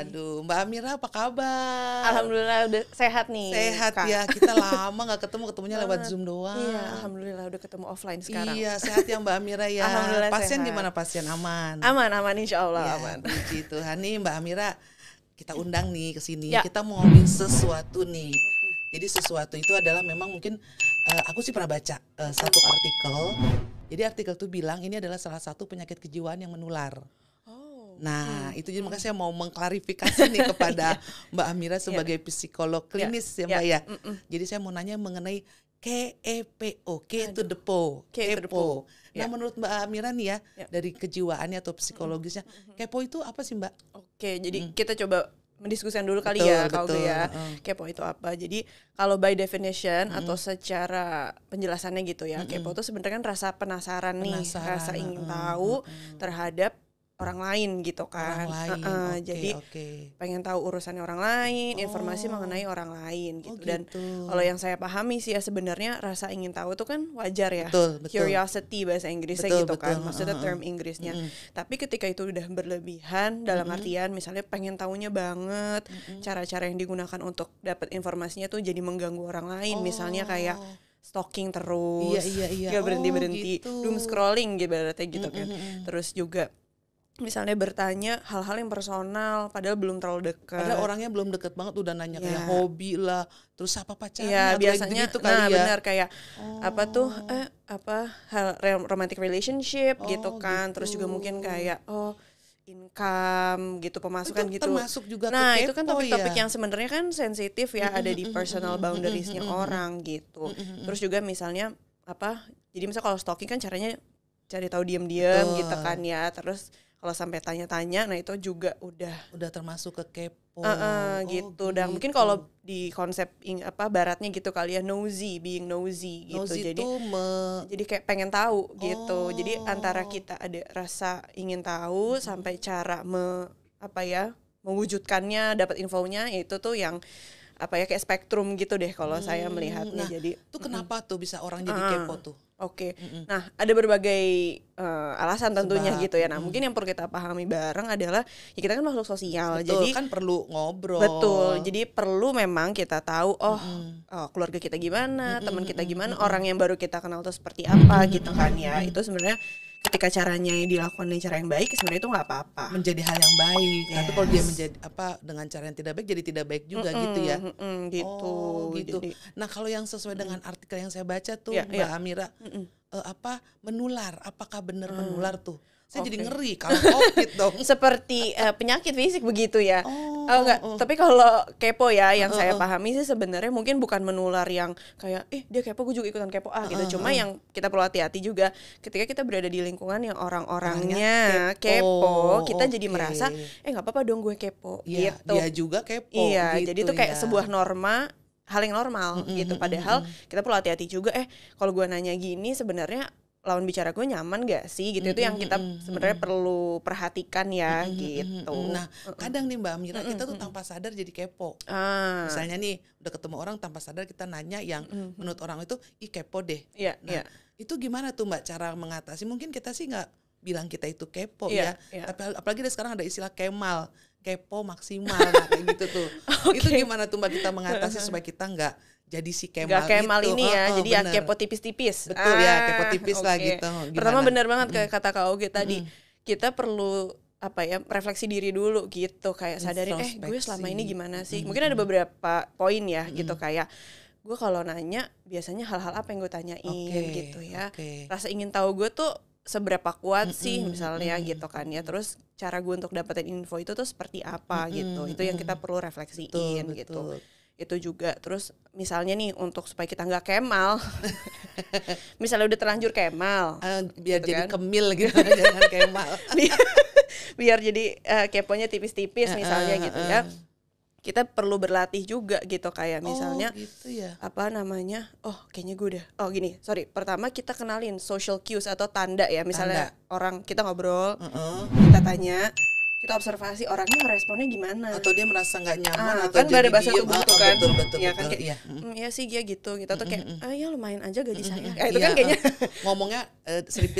Waduh, Mbak Amira apa kabar? Alhamdulillah udah sehat nih. Sehat Kak. ya, kita lama gak ketemunya lewat Zoom doang. Iya, alhamdulillah udah ketemu offline sekarang. Iya, sehat ya Mbak Amira ya. Alhamdulillah Pasien sehat. gimana pasien aman? Aman insya Allah Ya, aman. puji Tuhan nih Mbak Amira, kita undang nih ke sini. Ya. Kita mau ngomongin sesuatu nih. Jadi sesuatu itu adalah memang mungkin aku sih pernah baca satu artikel. Jadi artikel tuh bilang ini adalah salah satu penyakit kejiwaan yang menular. Nah, itu jadi makanya saya mau mengklarifikasi nih kepada Mbak Amira sebagai psikolog klinis ya Mbak ya. Jadi saya mau nanya mengenai KEPO, K to the PO, KEPO. Nah, menurut Mbak Amira nih ya, dari kejiwaannya atau psikologisnya, KEPO itu apa sih Mbak? Oke, jadi kita coba mendiskusikan dulu kali Betul, ya kalau betul, ya. Kepo itu apa? Jadi kalau by definition atau secara penjelasannya gitu ya, kepo itu sebenarnya kan rasa penasaran nih, rasa ingin tahu terhadap orang lain gitu kan. Orang lain, jadi pengen tahu urusannya orang lain, informasi mengenai orang lain gitu. Dan kalau yang saya pahami sih ya sebenarnya rasa ingin tahu itu kan wajar ya. Betul. Curiosity bahasa Inggrisnya gitu kan. Maksudnya term Inggrisnya. Tapi ketika itu udah berlebihan dalam artian misalnya pengen tahunya banget, cara-cara yang digunakan untuk dapat informasinya tuh jadi mengganggu orang lain. Misalnya kayak stalking terus, gak berhenti-berhenti, doom scrolling gitu berarti gitu kan. Terus juga misalnya bertanya hal-hal yang personal padahal belum terlalu dekat. Padahal orangnya belum deket banget udah nanya kayak hobi lah, terus apa pacarnya. Ya biasanya gitu kali ya. benar kayak apa tuh romantic relationship gitu kan. Terus juga mungkin kayak income gitu, pemasukan itu gitu. Termasuk juga nah, ke itu kan kepo topik-topik ya? yang sebenarnya kan sensitif ya, ada di personal boundariesnya orang gitu. Terus juga misalnya jadi misalnya kalau stalking kan caranya cari tahu diam-diam gitu kan ya. Terus kalau sampai tanya-tanya, nah itu juga udah termasuk ke kepo. gitu. Dan mungkin kalau di konsep baratnya gitu kali ya, being nosy gitu. Nosy jadi kayak pengen tahu gitu. Jadi antara kita ada rasa ingin tahu sampai cara mewujudkannya, dapat infonya, itu tuh yang kayak spektrum gitu deh kalau saya melihatnya. Jadi itu kenapa tuh bisa orang jadi kepo tuh? Oke. Nah, ada berbagai alasan tentunya gitu ya. Nah, mungkin yang perlu kita pahami bareng adalah ya kita kan makhluk sosial. Betul, jadi kan perlu ngobrol. Betul. Jadi perlu memang kita tahu keluarga kita gimana, teman kita gimana, orang yang baru kita kenal tuh seperti apa gitu kan ya. Itu sebenarnya ketika caranya dilakukan dengan cara yang baik sebenarnya itu nggak apa-apa. Menjadi hal yang baik. Tapi kalau dia menjadi dengan cara yang tidak baik jadi tidak baik juga gitu ya. Gitu. Gitu. Nah, kalau yang sesuai dengan artikel yang saya baca tuh Mbak Amira, menular, apakah benar menular tuh? Saya jadi ngeri kalau COVID dong. Seperti penyakit fisik begitu ya. Enggak, tapi kalau kepo ya yang saya pahami sih sebenarnya mungkin bukan menular yang kayak dia kepo gue juga ikutan kepo gitu. Cuma yang kita perlu hati-hati juga ketika kita berada di lingkungan yang orang-orangnya kepo, kita jadi merasa enggak apa-apa dong gue kepo gitu. Dia juga kepo gitu. Jadi itu kayak ya. sebuah norma, hal yang normal gitu. Padahal kita perlu hati-hati juga kalau gue nanya gini sebenarnya lawan bicara gue nyaman gak sih gitu. Itu yang kita sebenarnya perlu perhatikan ya gitu. Nah, kadang nih Mbak Amira kita tuh tanpa sadar jadi kepo. Misalnya nih udah ketemu orang tanpa sadar kita nanya yang menurut orang itu kepo deh. Nah, itu gimana tuh Mbak cara mengatasi? Mungkin kita sih gak bilang kita itu kepo ya. Tapi apalagi sekarang ada istilah kemal, kepo maksimal kayak gitu tuh. Itu gimana tuh Mbak kita mengatasi supaya kita gak jadi si Kemal ini ya, jadi bener. ya kepo tipis-tipis. Betul ya, kepo tipis lah gitu. Gimana? Pertama benar banget kayak kata Kak Oge tadi, kita perlu refleksi diri dulu gitu, kayak sadarin gue selama ini gimana sih. Mungkin ada beberapa poin ya gitu, kayak gue kalau nanya biasanya hal-hal apa yang gue tanyain gitu ya. Rasa ingin tahu gue tuh seberapa kuat sih misalnya gitu kan ya. Terus cara gue untuk dapetin info itu tuh seperti apa gitu. Itu yang kita perlu refleksiin gitu. Itu juga. Terus misalnya nih untuk supaya kita nggak kemal misalnya udah terlanjur kemal biar gitu jadi kan? Kemil gitu jangan kemal biar jadi keponya tipis-tipis misalnya gitu ya. Kita perlu berlatih juga gitu, kayak misalnya gitu ya. Kayaknya gue udah pertama kita kenalin social cues atau tanda ya. Misalnya orang kita ngobrol, kita tanya kita observasi orangnya ngeresponnya gimana, atau dia merasa nggak nyaman atau kan jadi ada bahasa diem. tubuh tuh kan, betul ya kan kayak, iya. Iya sih dia gitu, kita tuh kayak ya lumayan aja gaji saya, itu Iya, kan kayaknya ngomongnya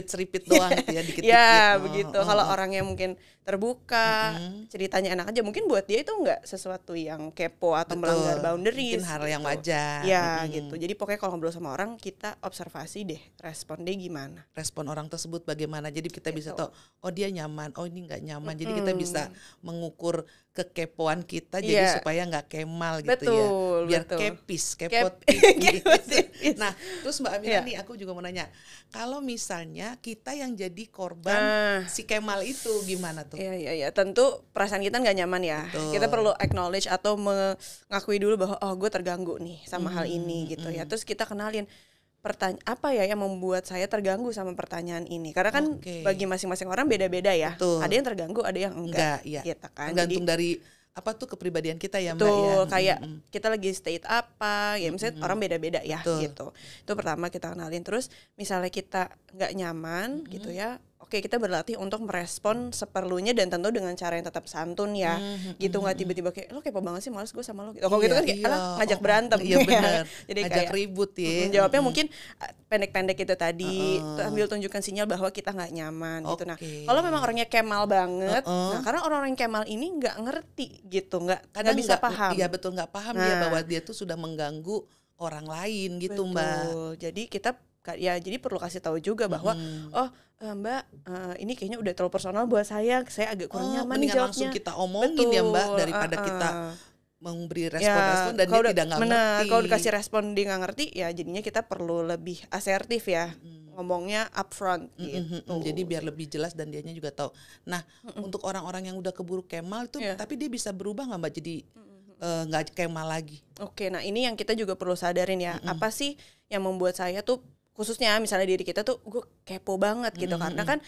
seripit doang gitu ya, dikit-dikit. ya begitu. Kalau orangnya mungkin terbuka, ceritanya enak aja, mungkin buat dia itu nggak sesuatu yang kepo atau melanggar boundaries, mungkin hal yang gitu. wajar. Ya gitu. Jadi pokoknya kalau ngobrol sama orang kita observasi deh respon dia gimana, Respon orang tersebut bagaimana, jadi kita bisa tahu oh dia nyaman, oh ini nggak nyaman, jadi kita bisa mengukur kekepoan kita jadi supaya nggak kemal gitu ya, biar kepis, kepot tipis. Nah terus Mbak Amira nih aku juga mau nanya, kalau misalnya kita yang jadi korban si kemal itu gimana tuh? Iya, tentu perasaan kita nggak nyaman ya. Betul. Kita perlu acknowledge atau mengakui dulu bahwa oh gue terganggu nih sama hal ini gitu ya. Terus kita kenalin apa ya yang membuat saya terganggu sama pertanyaan ini. Karena kan bagi masing-masing orang beda-beda ya. Betul. Ada yang terganggu, ada yang enggak ya. Gitu kan. Tergantung dari apa tuh kepribadian kita ya Mbak betul, ya. Kayak kita lagi state apa, ya misalnya orang beda-beda ya gitu. Itu pertama kita kenalin. Terus misalnya kita nggak nyaman gitu ya. Oke, kita berlatih untuk merespon seperlunya dan tentu dengan cara yang tetap santun ya. Gitu, nggak tiba-tiba kayak lo kepo banget sih, males gue sama lo. Kalau gitu kan kayak ngajak berantem. Iya benar. Jadi ngajak kayak ribut ya. Jawabnya mungkin pendek-pendek itu tadi, ambil tunjukkan sinyal bahwa kita nggak nyaman gitu. Nah, kalau memang orangnya kemal banget, nah karena orang-orang kemal ini nggak ngerti gitu, nggak bisa paham. Iya betul, nggak paham dia bahwa dia tuh sudah mengganggu orang lain gitu Mbak. Jadi kita jadi perlu kasih tahu juga bahwa Mbak ini kayaknya udah terlalu personal buat saya agak kurang nyaman nih jawabnya. Langsung kita omongin ya Mbak, daripada kita memberi respon-respon dan dia tidak ngerti. Kalau dikasih respon dia nggak ngerti, ya jadinya kita perlu lebih asertif ya, ngomongnya upfront gitu. Jadi biar lebih jelas dan dianya juga tahu. Nah untuk orang-orang yang udah keburu kemal tuh, tapi dia bisa berubah nggak Mbak jadi nggak kemal lagi? Oke, nah ini yang kita juga perlu sadarin ya. Apa sih yang membuat saya tuh, khususnya misalnya diri kita tuh gue kepo banget gitu, karena kan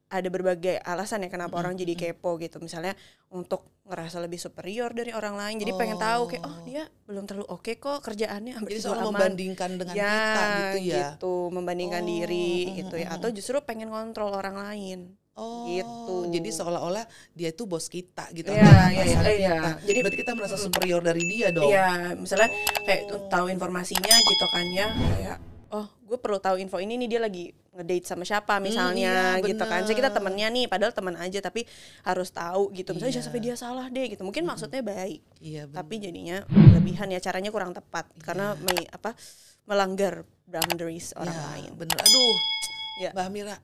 ada berbagai alasan ya kenapa orang jadi kepo gitu. Misalnya untuk ngerasa lebih superior dari orang lain, jadi pengen tahu kayak dia belum terlalu oke kok kerjaannya, jadi soal membandingkan dengan kita gitu ya, gitu, membandingkan diri gitu ya, atau justru pengen kontrol orang lain. Gitu. Jadi seolah-olah dia itu bos kita gitu. Iya. Jadi berarti kita merasa superior dari dia dong. Iya, misalnya kayak tahu informasinya gitu kan ya, kayak gue perlu tahu info ini nih, dia lagi ngedate sama siapa misalnya gitu kan. Jadi kita temennya nih, padahal teman aja tapi harus tahu gitu. Misalnya jangan sampai dia salah deh gitu. Mungkin maksudnya baik. Tapi jadinya berlebihan ya, caranya kurang tepat karena melanggar boundaries orang lain. Bener. Aduh. Mbak Amira,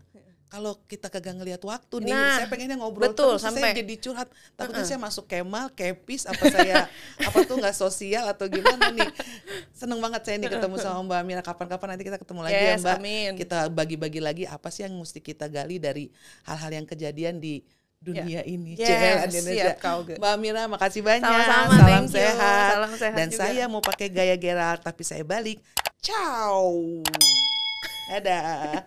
kalau kita kagak ngelihat waktu nih, saya pengennya ngobrol betul, terus, saya jadi curhat. Takutnya saya masuk kemal, kepis, saya nggak sosial atau gimana nih. Seneng banget saya nih ketemu sama Mbak Amira. Kapan-kapan nanti kita ketemu lagi ya Mbak. Amin. Kita bagi-bagi lagi apa sih yang mesti kita gali dari hal-hal yang kejadian di dunia ini. Indonesia. Mbak Amira, makasih banyak. Sama-sama, Salam sehat. Salam sehat. Dan juga. Saya mau pakai gaya Gerald tapi saya balik. Ciao. Dadah.